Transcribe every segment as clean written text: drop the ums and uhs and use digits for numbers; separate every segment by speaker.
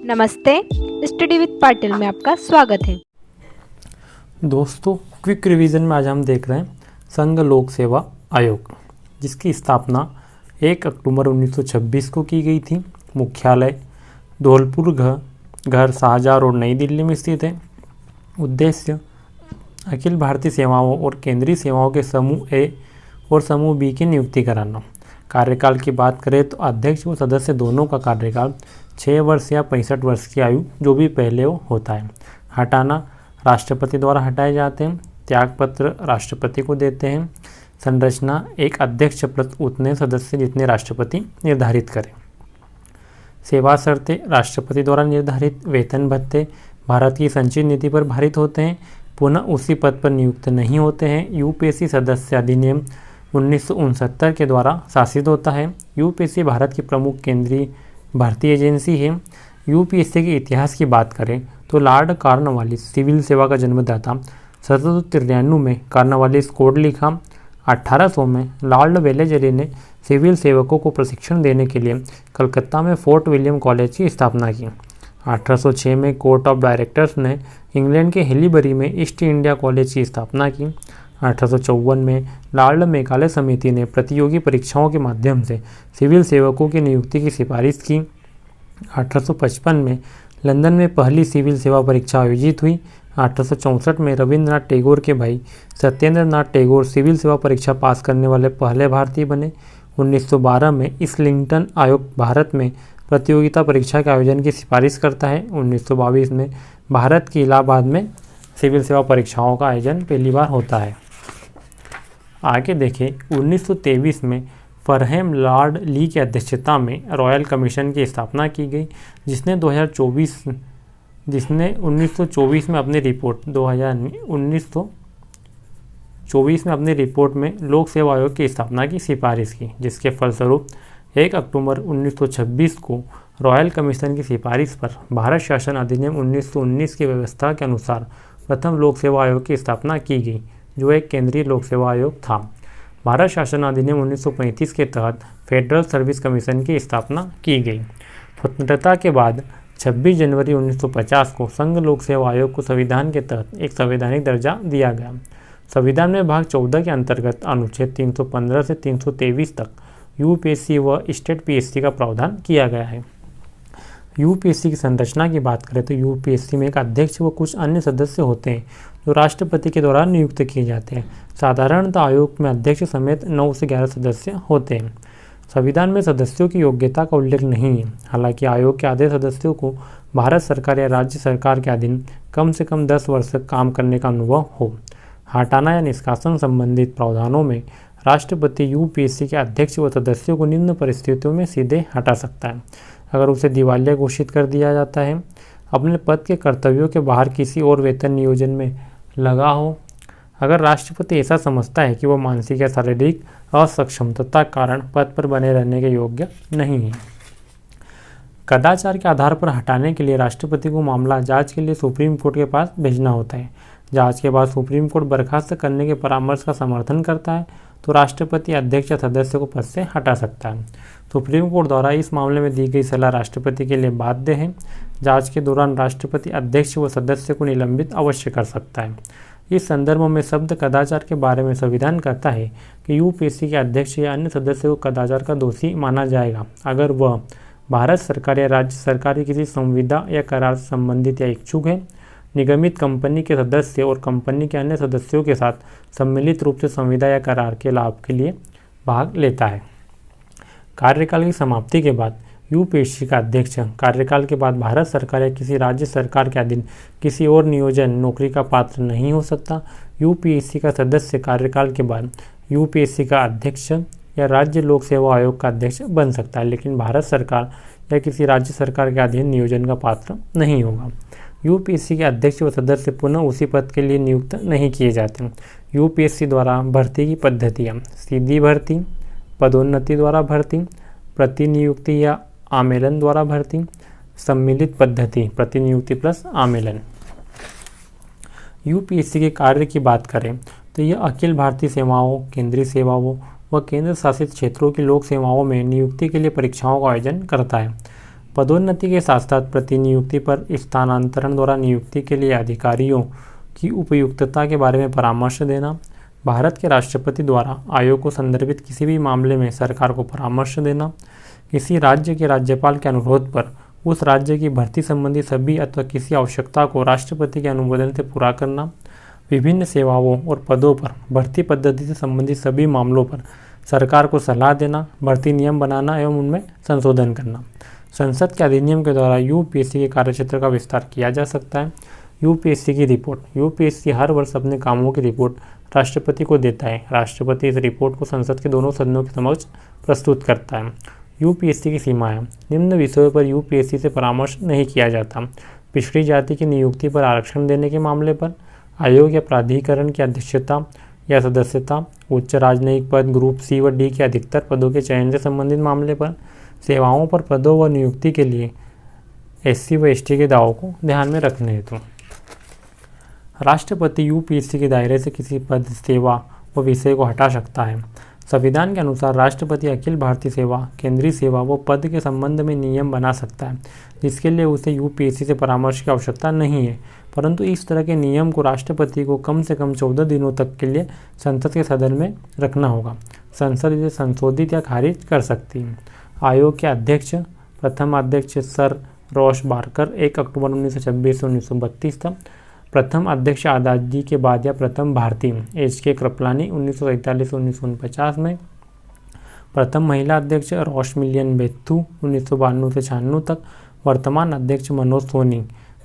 Speaker 1: नमस्ते, study with Patil में आपका स्वागत है।
Speaker 2: दोस्तों, क्विक रिवीजन में आज हम देख रहे हैं संघ लोक सेवा आयोग, जिसकी स्थापना 1 अक्टूबर 1926 को की गई थी। मुख्यालय धौलपुर घर शाहजहाँ रोड, नई दिल्ली में स्थित है। उद्देश्य अखिल भारतीय सेवाओं और केंद्रीय सेवाओं के समूह ए और समूह बी की नियुक्ति कराना। कार्यकाल की बात करें तो अध्यक्ष व सदस्य दोनों का कार्यकाल 6 वर्ष या 65 वर्ष की आयु जो भी पहले हो होता है। हटाना राष्ट्रपति द्वारा हटाए जाते हैं। त्यागपत्र राष्ट्रपति को देते हैं। संरचना एक अध्यक्ष प्लस उतने सदस्य जितने राष्ट्रपति निर्धारित करें। सेवा शर्तें राष्ट्रपति द्वारा निर्धारित। वेतन भत्ते भारत की संचित नीति पर भारित होते हैं, पुनः उसी पद पर नियुक्त नहीं होते हैं। यूपीएससी सदस्य अधिनियम 1969 के द्वारा शासित होता है। यूपीएससी भारत की प्रमुख केंद्रीय भर्ती एजेंसी है। यूपीएससी के इतिहास की बात करें तो लॉर्ड कॉर्नवालिस सिविल सेवा का जन्मदाता। 1793 में कॉर्नवालिस कोड लिखा। 1800 में लॉर्ड वेलेजरी ने सिविल सेवकों को प्रशिक्षण देने के लिए कलकत्ता में फोर्ट विलियम कॉलेज की स्थापना की। 1806 में कोर्ट ऑफ डायरेक्टर्स ने इंग्लैंड के हेलीबरी में ईस्ट इंडिया कॉलेज की स्थापना की। 1854 में लॉर्ड मेकाले समिति ने प्रतियोगी परीक्षाओं के माध्यम से सिविल सेवकों की नियुक्ति की सिफारिश की। 1855 में लंदन में पहली सिविल सेवा परीक्षा आयोजित हुई। 1864 में रविंद्रनाथ टैगोर के भाई सत्येंद्र नाथ टैगोर सिविल सेवा परीक्षा पास करने वाले पहले भारतीय बने। 1912 में इस्लिंगटन आयोग भारत में प्रतियोगिता परीक्षा के आयोजन की सिफारिश करता है। 1922 में भारत के इलाहाबाद में सिविल सेवा परीक्षाओं का आयोजन पहली बार होता है। आगे देखें, 1923 में फरहेम लॉर्ड ली की अध्यक्षता में रॉयल कमीशन की स्थापना की गई, जिसने 1924 में अपनी रिपोर्ट में लोक सेवा आयोग की स्थापना की सिफारिश की, जिसके फलस्वरूप 1 अक्टूबर 1926 को रॉयल कमीशन की सिफारिश पर भारत शासन अधिनियम 1919 की व्यवस्था के अनुसार प्रथम लोक सेवा आयोग की स्थापना की गई, जो एक केंद्रीय लोक सेवा आयोग था। भारत शासन अधिनियम 1935 के तहत फेडरल सर्विस कमीशन की स्थापना की गई। स्वतंत्रता के बाद 26 जनवरी 1950 को संघ लोक सेवा आयोग को संविधान के तहत एक संवैधानिक दर्जा दिया गया। संविधान में भाग 14 के अंतर्गत अनुच्छेद 315 से 323 तक यूपीएससी व स्टेट पीएससी का प्रावधान किया गया है। यूपीएससी की संरचना की बात करें तो यूपीएससी में एक अध्यक्ष व कुछ अन्य सदस्य होते हैं जो राष्ट्रपति के द्वारा नियुक्त किए जाते हैं। साधारणतः आयोग में अध्यक्ष समेत 9 से 11 सदस्य होते हैं। संविधान में सदस्यों की योग्यता का उल्लेख नहीं है। हालांकि आयोग के आधे सदस्यों को भारत सरकार या राज्य सरकार के अधीन कम से कम 10 वर्ष तक काम करने का अनुभव हो। हटाना या निष्कासन संबंधित प्रावधानों में राष्ट्रपति यूपीएससी के अध्यक्ष व सदस्यों को निम्न परिस्थितियों में सीधे हटा सकता है। अगर उसे दिवालिया घोषित कर दिया जाता है, अपने पद के कर्तव्यों के बाहर किसी और वेतन नियोजन में लगा हो, अगर राष्ट्रपति ऐसा समझता है कि वह मानसिक या शारीरिक असक्षमता के कारण पद पर बने रहने के योग्य नहीं है। कदाचार के आधार पर हटाने के लिए राष्ट्रपति को मामला जांच के लिए सुप्रीम कोर्ट के पास भेजना होता है। जांच के बाद सुप्रीम कोर्ट बर्खास्त करने के परामर्श का समर्थन करता है तो राष्ट्रपति अध्यक्ष या सदस्य को पद से हटा सकता है। सुप्रीम कोर्ट द्वारा इस मामले में दी गई सलाह राष्ट्रपति के लिए बाध्य है। जांच के दौरान राष्ट्रपति अध्यक्ष व सदस्य को निलंबित अवश्य कर सकता है। इस संदर्भ में शब्द कदाचार के बारे में संविधान कहता है कि यूपीएससी के अध्यक्ष या अन्य सदस्य को कदाचार का दोषी माना जाएगा अगर वह भारत सरकार या राज्य सरकार की किसी संविदा या करार से संबंधित या इच्छुक है, निगमित कंपनी के सदस्य और कंपनी के अन्य सदस्यों के साथ सम्मिलित रूप से संविदा या करार के लाभ के लिए भाग लेता है। कार्यकाल की समाप्ति के बाद यूपीएससी का अध्यक्ष कार्यकाल के बाद भारत सरकार या किसी राज्य सरकार के अधीन किसी और नियोजन नौकरी का पात्र नहीं हो सकता। यूपीएससी का सदस्य कार्यकाल के बाद यूपीएससी का अध्यक्ष या राज्य लोक सेवा आयोग का अध्यक्ष बन सकता है, लेकिन भारत सरकार या किसी राज्य सरकार के अधीन नियोजन का पात्र नहीं होगा। यूपीएससी के अध्यक्ष व सदस्य पुनः उसी पद के लिए नियुक्त नहीं किए जाते। यूपीएससी द्वारा भर्ती की पद्धतियाँ: सीधी भर्ती, पदोन्नति द्वारा भर्ती, प्रतिनियुक्ति या आमेलन द्वारा भर्ती, सम्मिलित पद्धति प्रतिनियुक्ति प्लस आमेलन। यूपीएससी के कार्य की बात करें तो यह अखिल भारतीय सेवाओं, केंद्रीय सेवाओं वह केंद्र शासित क्षेत्रों की लोक सेवाओं में नियुक्ति के लिए परीक्षाओं का आयोजन करता है। पदोन्नति के साथ साथ प्रतिनियुक्ति पर स्थानांतरण द्वारा नियुक्ति के लिए अधिकारियों की उपयुक्तता के बारे में परामर्श देना, भारत के राष्ट्रपति द्वारा आयोग को संदर्भित किसी भी मामले में सरकार को परामर्श देना, किसी राज्य के राज्यपाल के अनुरोध पर उस राज्य की भर्ती संबंधी सभी अथवा किसी आवश्यकता को राष्ट्रपति के अनुमोदन से पूरा करना, विभिन्न सेवाओं और पदों पर भर्ती पद्धति से संबंधित सभी मामलों पर सरकार को सलाह देना, भर्ती नियम बनाना एवं उनमें संशोधन करना। संसद के अधिनियम के द्वारा यूपीएससी के कार्यक्षेत्र का विस्तार किया जा सकता है। यूपीएससी की रिपोर्ट। यूपीएससी हर वर्ष अपने कामों की रिपोर्ट राष्ट्रपति को देता है। राष्ट्रपति इस रिपोर्ट को संसद के दोनों सदनों के समक्ष प्रस्तुत करता है। यूपीएससी की सीमाएं। निम्न विषयों पर यूपीएससी से परामर्श नहीं किया जाता। पिछड़ी जाति की नियुक्ति पर आरक्षण देने के मामले पर, आयोग या प्राधिकरण की अध्यक्षता या सदस्यता, उच्च राजनयिक पद ग्रुप सी व डी के अधिकतर पदों के चयन से संबंधित मामले पर, सेवाओं पर पदों व नियुक्ति के लिए एससी व एसटी के दावों को ध्यान में रखने हेतु राष्ट्रपति यूपीएससी के दायरे से किसी पद, सेवा व विषय को हटा सकता है। संविधान के अनुसार राष्ट्रपति अखिल भारतीय सेवा, केंद्रीय सेवा व पद के संबंध में नियम बना सकता है, जिसके लिए उसे यूपीएससी से परामर्श की आवश्यकता नहीं है, परंतु इस तरह के नियम को राष्ट्रपति को कम से कम 14 दिनों तक के लिए संसद के सदन में रखना होगा। संसद इसे संशोधित या खारिज कर सकती है। आयोग के अध्यक्ष। प्रथम अध्यक्ष सर रॉस बार्कर 1 अक्टूबर 1926 से 1932 तक। प्रथम अध्यक्ष आजादी के बाद या प्रथम भारतीय एच.के. कृपलानी 1947 से 1949 में। प्रथम महिला अध्यक्ष रोशमिलियन बेथू 1992 से 96 तक। वर्तमान अध्यक्ष मनोज सोनी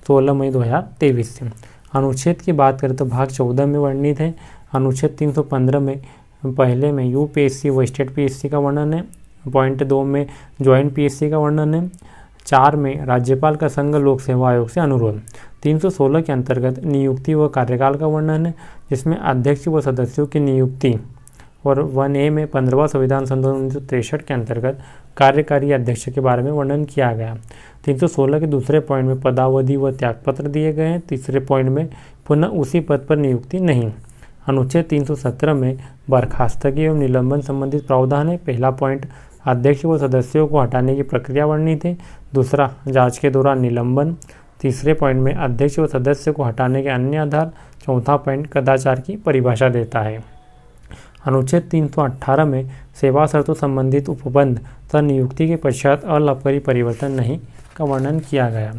Speaker 2: 16 मई 2023 से। अनुच्छेद की बात करें तो भाग 14 में वर्णित है। अनुच्छेद 315 में पहले में यूपीएससी व स्टेट पीएससी का वर्णन है। पॉइंट 2 में ज्वाइंट पीएससी का वर्णन है। 4 में राज्यपाल का संघ लोक सेवा आयोग से अनुरोध। 316 के अंतर्गत नियुक्ति व कार्यकाल का वर्णन है, जिसमें अध्यक्ष व सदस्यों की नियुक्ति, और 1A में 15वां संविधान संशोधन 1963 के अंतर्गत कार्यकारी अध्यक्ष के बारे में वर्णन किया गया। 316 के दूसरे पॉइंट में पदावधि व त्यागपत्र दिए गए हैं। तीसरे पॉइंट में पुनः उसी पद पर नियुक्ति नहीं। अनुच्छेद 317 में बर्खास्तगी एवं निलंबन संबंधित प्रावधान है। पहला पॉइंट अध्यक्ष व सदस्यों को हटाने की प्रक्रिया वर्णित है। दूसरा, जांच के दौरान निलंबन। तीसरे पॉइंट में अध्यक्ष व सदस्य को हटाने के अन्य आधार। चौथा पॉइंट कदाचार की परिभाषा देता है। अनुच्छेद 318 में सेवा शर्तों संबंधित उपबंध तथा नियुक्ति के पश्चात अलाभकारी परिवर्तन नहीं का वर्णन किया गया।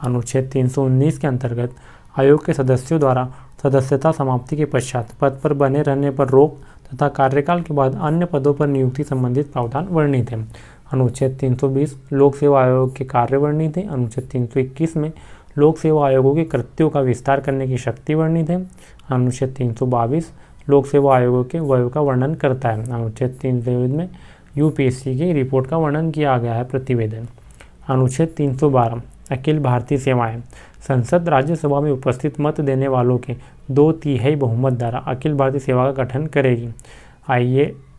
Speaker 2: अनुच्छेद 319 के अंतर्गत आयोग के सदस्यों द्वारा सदस्यता समाप्ति के पश्चात पद पर बने रहने पर रोक तथा कार्यकाल के बाद अन्य पदों पर नियुक्ति संबंधित प्रावधान वर्णित है। अनुच्छेद 320 लोक सेवा आयोग के कार्य वर्णित है। अनुच्छेद 321 में लोक सेवा आयोगों के कृत्यों का विस्तार करने की शक्ति वर्णित है। अनुच्छेद 322 लोक सेवा आयोगों के व्यय का वर्णन करता है। अनुच्छेद 323 में यूपीएससी की रिपोर्ट का वर्णन किया गया है। प्रतिवेदन। अनुच्छेद 312 अखिल भारतीय सेवाएं। संसद राज्यसभा में उपस्थित मत देने वालों के 2/3 बहुमत द्वारा अखिल भारतीय सेवा का गठन करेगी।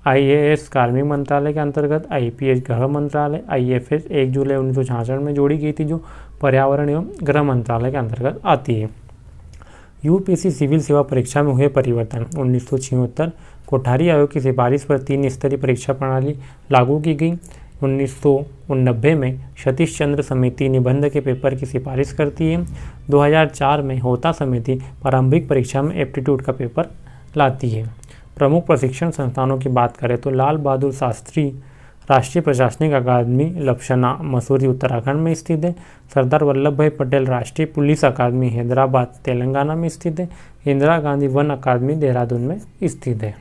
Speaker 2: आईएएस कार्मिक मंत्रालय के अंतर्गत, आईपीएस गृह मंत्रालय, आईएफएस 1 जुलाई 1966 में जोड़ी गई थी, जो पर्यावरण एवं गृह मंत्रालय के अंतर्गत आती है। यूपीएससी सिविल सेवा परीक्षा में हुए परिवर्तन। 1976 कोठारी आयोग की सिफारिश पर 3 स्तरीय परीक्षा प्रणाली लागू की गई। 1989 में सतीश चंद्र समिति निबंध के पेपर की सिफारिश करती है। 2004 में होता समिति प्रारंभिक परीक्षा में एप्टीट्यूड का पेपर लाती है। प्रमुख प्रशिक्षण संस्थानों की बात करें तो लाल बहादुर शास्त्री राष्ट्रीय प्रशासनिक अकादमी लपसना मसूरी उत्तराखंड में स्थित है। सरदार वल्लभ भाई पटेल राष्ट्रीय पुलिस अकादमी हैदराबाद तेलंगाना में स्थित है। इंदिरा गांधी वन अकादमी देहरादून में स्थित है।